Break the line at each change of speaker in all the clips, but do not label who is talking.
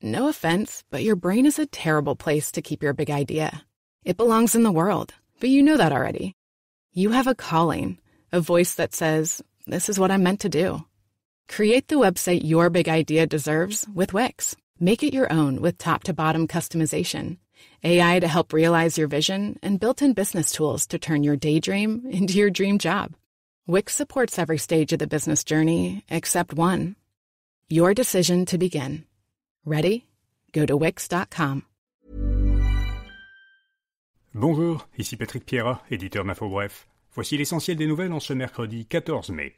No offense, but your brain is a terrible place to keep your big idea. It belongs in the world, but you know that already. You have a calling, a voice that says, this is what I'm meant to do. Create the website your big idea deserves with Wix. Make it your own with top-to-bottom customization, AI to help realize your vision, and built-in business tools to turn your daydream into your dream job. Wix supports every stage of the business journey except one. Your decision to begin. Ready? Go to Wix.com.
Bonjour, ici Patrick Pierrat, éditeur d'InfoBref. Voici l'essentiel des nouvelles en ce mercredi 14 mai.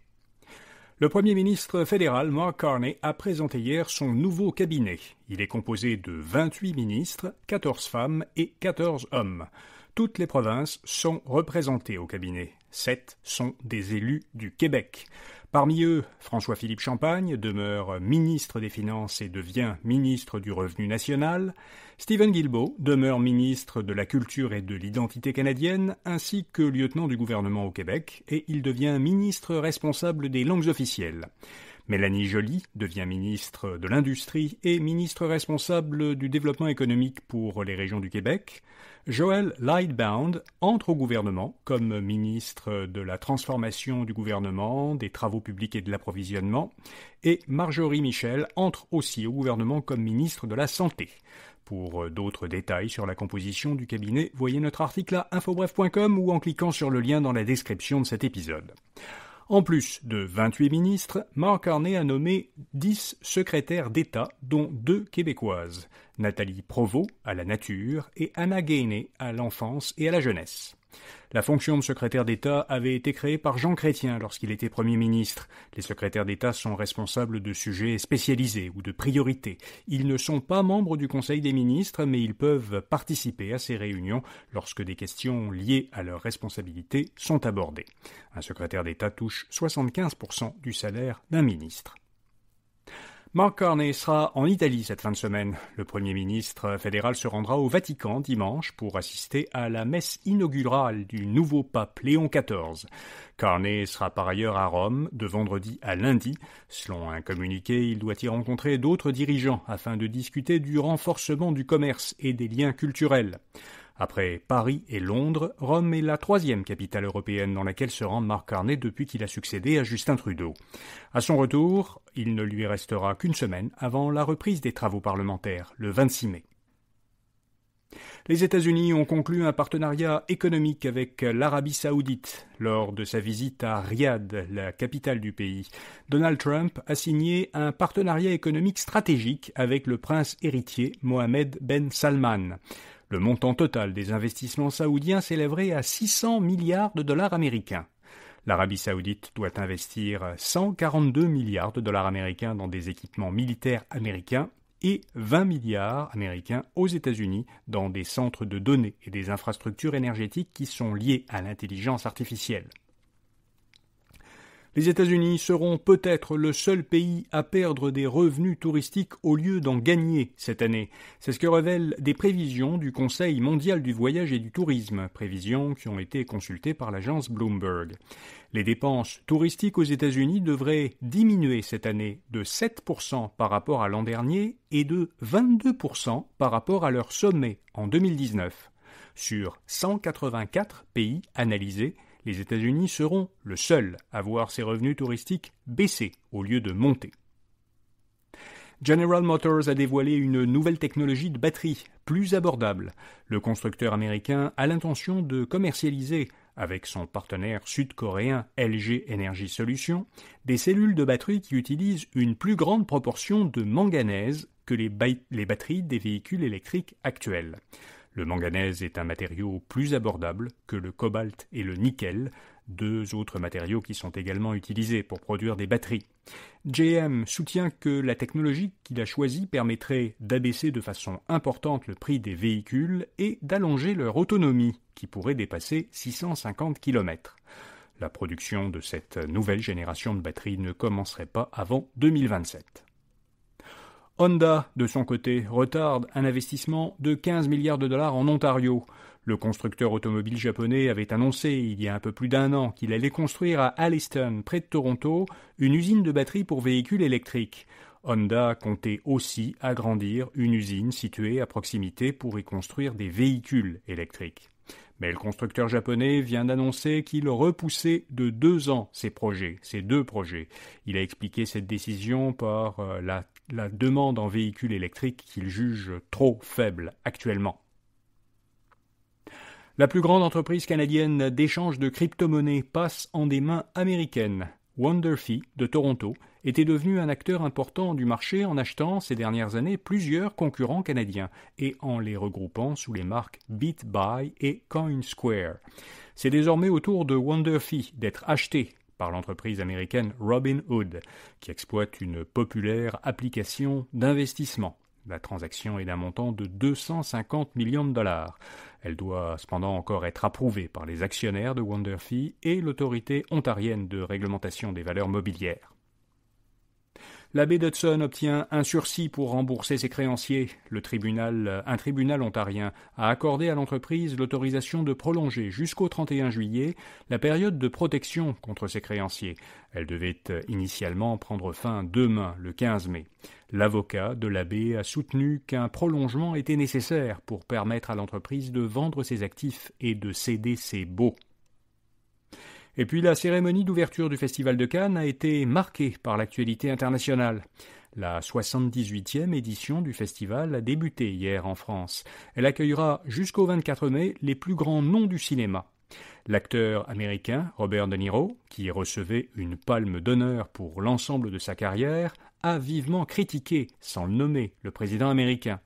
Le Premier ministre fédéral Mark Carney a présenté hier son nouveau cabinet. Il est composé de 28 ministres, 14 femmes et 14 hommes. Toutes les provinces sont représentées au cabinet. 7 sont des élus du Québec. Parmi eux, François-Philippe Champagne demeure ministre des Finances et devient ministre du Revenu national. Stephen Guilbeault demeure ministre de la Culture et de l'Identité canadienne, ainsi que lieutenant du gouvernement au Québec, et il devient ministre responsable des langues officielles. Mélanie Joly devient ministre de l'Industrie et ministre responsable du développement économique pour les régions du Québec. Joel Lightbound entre au gouvernement comme ministre de la transformation du gouvernement, des travaux publics et de l'approvisionnement. Et Marjorie Michel entre aussi au gouvernement comme ministre de la Santé. Pour d'autres détails sur la composition du cabinet, voyez notre article à infobref.com ou en cliquant sur le lien dans la description de cet épisode. En plus de 28 ministres, Mark Carney a nommé 10 secrétaires d'État, dont 2 québécoises, Nathalie Provost à la nature et Anna Gainé à l'enfance et à la jeunesse. La fonction de secrétaire d'État avait été créée par Jean Chrétien lorsqu'il était Premier ministre. Les secrétaires d'État sont responsables de sujets spécialisés ou de priorités. Ils ne sont pas membres du Conseil des ministres, mais ils peuvent participer à ces réunions lorsque des questions liées à leurs responsabilités sont abordées. Un secrétaire d'État touche 75% du salaire d'un ministre. Mark Carney sera en Italie cette fin de semaine. Le Premier ministre fédéral se rendra au Vatican dimanche pour assister à la messe inaugurale du nouveau pape Léon XIV. Carney sera par ailleurs à Rome de vendredi à lundi. Selon un communiqué, il doit y rencontrer d'autres dirigeants afin de discuter du renforcement du commerce et des liens culturels. Après Paris et Londres, Rome est la 3e capitale européenne dans laquelle se rend Mark Carney depuis qu'il a succédé à Justin Trudeau. À son retour, il ne lui restera qu'une semaine avant la reprise des travaux parlementaires, le 26 mai. Les États-Unis ont conclu un partenariat économique avec l'Arabie saoudite. Lors de sa visite à Riyad, la capitale du pays, Donald Trump a signé un partenariat économique stratégique avec le prince héritier Mohammed Ben Salman. Le montant total des investissements saoudiens s'élèverait à 600 milliards de dollars américains. L'Arabie saoudite doit investir 142 milliards de dollars américains dans des équipements militaires américains et 20 milliards américains aux États-Unis dans des centres de données et des infrastructures énergétiques qui sont liées à l'intelligence artificielle. Les États-Unis seront peut-être le seul pays à perdre des revenus touristiques au lieu d'en gagner cette année. C'est ce que révèlent des prévisions du Conseil mondial du voyage et du tourisme, prévisions qui ont été consultées par l'agence Bloomberg. Les dépenses touristiques aux États-Unis devraient diminuer cette année de 7% par rapport à l'an dernier et de 22% par rapport à leur sommet en 2019. Sur 184 pays analysés, les États-Unis seront le seul à voir ses revenus touristiques baisser au lieu de monter. General Motors a dévoilé une nouvelle technologie de batterie plus abordable. Le constructeur américain a l'intention de commercialiser, avec son partenaire sud-coréen LG Energy Solutions, des cellules de batterie qui utilisent une plus grande proportion de manganèse que les batteries des véhicules électriques actuels. Le manganèse est un matériau plus abordable que le cobalt et le nickel, 2 autres matériaux qui sont également utilisés pour produire des batteries. GM soutient que la technologie qu'il a choisie permettrait d'abaisser de façon importante le prix des véhicules et d'allonger leur autonomie, qui pourrait dépasser 650 km. La production de cette nouvelle génération de batteries ne commencerait pas avant 2027. Honda, de son côté, retarde un investissement de 15 milliards de dollars en Ontario. Le constructeur automobile japonais avait annoncé il y a un peu plus d'1 an qu'il allait construire à Alliston, près de Toronto, une usine de batteries pour véhicules électriques. Honda comptait aussi agrandir une usine située à proximité pour y construire des véhicules électriques. Mais le constructeur japonais vient d'annoncer qu'il repoussait de 2 ans ces deux projets. Il a expliqué cette décision par la demande en véhicules électriques qu'il juge trop faible actuellement. La plus grande entreprise canadienne d'échange de crypto-monnaies passe en des mains américaines. Wonderfy de Toronto était devenu un acteur important du marché en achetant ces dernières années plusieurs concurrents canadiens et en les regroupant sous les marques BitBuy et CoinSquare. C'est désormais au tour de Wonderfy d'être acheté par l'entreprise américaine Robinhood, qui exploite une populaire application d'investissement. La transaction est d'un montant de 250 millions de dollars. Elle doit cependant encore être approuvée par les actionnaires de Wonderfy et l'autorité ontarienne de réglementation des valeurs mobilières. La baie d'Hudson obtient un sursis pour rembourser ses créanciers. Un tribunal ontarien a accordé à l'entreprise l'autorisation de prolonger jusqu'au 31 juillet la période de protection contre ses créanciers. Elle devait initialement prendre fin demain, le 15 mai. L'avocat de la baie a soutenu qu'un prolongement était nécessaire pour permettre à l'entreprise de vendre ses actifs et de céder ses baux. Et puis la cérémonie d'ouverture du Festival de Cannes a été marquée par l'actualité internationale. La 78e édition du festival a débuté hier en France. Elle accueillera jusqu'au 24 mai les plus grands noms du cinéma. L'acteur américain Robert De Niro, qui recevait une palme d'honneur pour l'ensemble de sa carrière, a vivement critiqué, sans le nommer, le président américain.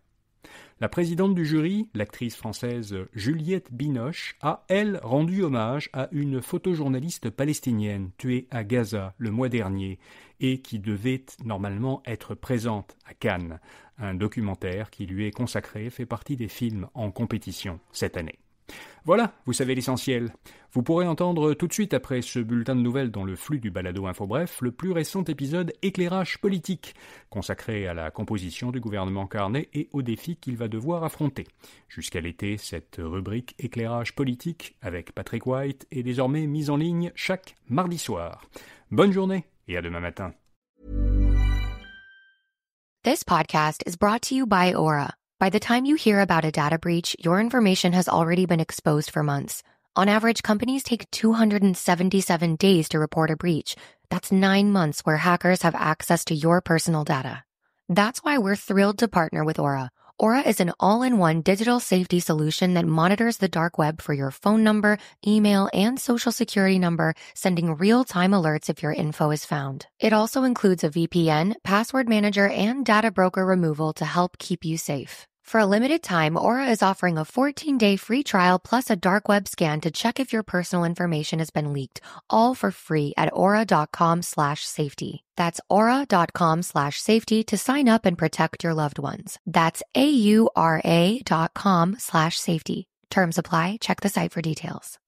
La présidente du jury, l'actrice française Juliette Binoche, a, elle, rendu hommage à une photojournaliste palestinienne tuée à Gaza le mois dernier et qui devait normalement être présente à Cannes. Un documentaire qui lui est consacré fait partie des films en compétition cette année. Voilà, vous savez l'essentiel. Vous pourrez entendre tout de suite après ce bulletin de nouvelles dans le flux du balado InfoBref le plus récent épisode Éclairage politique, consacré à la composition du gouvernement Carney et aux défis qu'il va devoir affronter. Jusqu'à l'été, cette rubrique Éclairage politique avec Patrick White est désormais mise en ligne chaque mardi soir. Bonne journée et à demain matin.
This podcast is brought to you by Aura. By the time you hear about a data breach, your information has already been exposed for months. On average, companies take 277 days to report a breach. That's 9 months where hackers have access to your personal data. That's why we're thrilled to partner with Aura. Aura is an all-in-one digital safety solution that monitors the dark web for your phone number, email, and social security number, sending real-time alerts if your info is found. It also includes a VPN, password manager, and data broker removal to help keep you safe. For a limited time, Aura is offering a 14-day free trial plus a dark web scan to check if your personal information has been leaked, all for free at aura.com/safety. That's aura.com/safety to sign up and protect your loved ones. That's AURA.com/safety. Terms apply. Check the site for details.